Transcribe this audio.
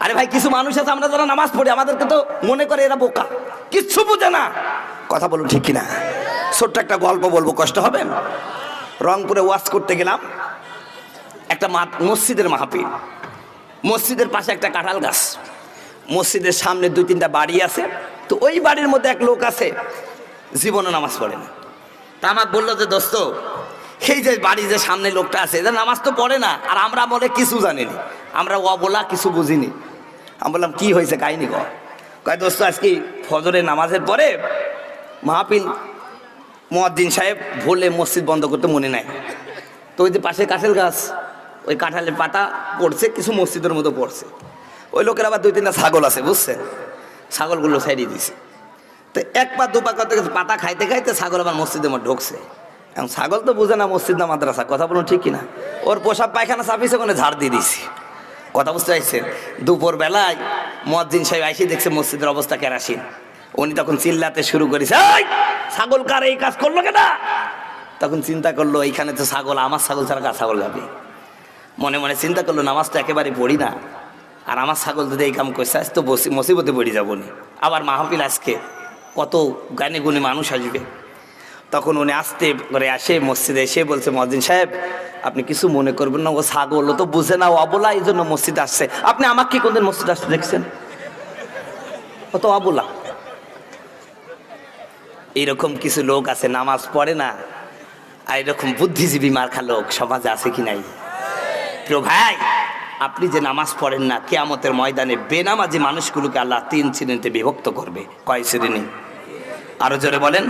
আরে ভাই, কিছু মানুষ আছে আমরা যারা নামাজ পড়ি আমাদেরকে তো মনে করে এরা বোকা, কিচ্ছু বুঝে না। কথা বলুন ঠিক কিনা? ছোট্ট একটা গল্প বলবো, কষ্ট হবে। রংপুরে ওয়াজ করতে গেলাম, একটা মসজিদের মাহফিল। মসজিদের পাশে একটা কাঁঠাল গাছ, মসজিদের সামনে 2-3টা বাড়ি আছে। তো ওই বাড়ির মধ্যে এক লোক আছে, জীবনে নামাজ পড়ে না। তা আমাকে বললো যে দোস্ত, এই যে বাড়ি যে সামনে লোকটা আছে এদের নামাজ তো পড়ে না, আর আমরা বলে কিছু জানিনি, আমরা বলা কিছু বুঝিনি। আমি বললাম কি হয়েছে কাহিনি কয় দোস্ত, আজকে ফজরের নামাজের পরে মাহফিল, মুয়াজ্জিন সাহেব ভোলে মসজিদ বন্ধ করতে মনে নাই। তো ওই যে পাশে কাঁঠাল গাছ, ওই কাঁঠালের পাতা পড়ছে, কিছু মসজিদের মতো পড়ছে। ওই লোকের আবার 2-3টা ছাগল আছে, বুঝছেন? ছাগলগুলো ছাড়িয়ে দিছে। তো 1 পা 2 পা করতে পাতা খাইতে খাইতে ছাগল আবার মসজিদের মধ্যে ঢুকছে। এখন ছাগল তো বুঝে না মসজিদ না মাদ্রাসা, কথা বলুন ঠিক কিনা? ওর পোশাক পায়খানা চাপিয়েছে, ওখানে ঝাড় দিয়ে দিছি। কথা বুঝতে পারছেন? দুপুর বেলায় মুয়াজ্জিন সাহেব আইসে দেখছে মসজিদের অবস্থা কেরাসিন। উনি তখন চিল্লাতে শুরু করেছে, এই ছাগল কার এই কাজ করলো কেনা? তখন চিন্তা করলো এইখানে তো ছাগল, আমার ছাগল ছাড়া কার ছাগল যাবে? মনে মনে চিন্তা করলো নামাজ তো একেবারে পড়ি না, আর আমার ছাগল যদি এই কাম করছে আজ তো মুসিবতে পড়ে যাবো নি। আবার মাহফিল আজকে, কত গানে গুণে মানুষ আসবে। তখন উনি আস্তে করে আসে মসজিদে, এসে বলছে মুয়াজ্জিন সাহেব আপনি কিছু মনে করবেন না, ও ছাগল তো বুঝে না, ও অবলা, এই জন্য মসজিদে আসছে। আপনি আমাকে কি কোনদিন মসজিদে আসতে দেখছেন? ও তো অবলা। এইরকম কিছু লোক আছে নামাজ পড়ে না, আর এরকম বুদ্ধিজীবী মার্কা লোক সমাজে আছে কি নাই? প্রিয় ভাই, আপনি যে নামাজ পড়েন না, কিয়ামতের ময়দানে বেনামাজি মানুষগুলোকে আল্লাহ 3 শ্রেণীতে বিভক্ত করবে। কয় শ্রেণী? আরো জোরে বলেন।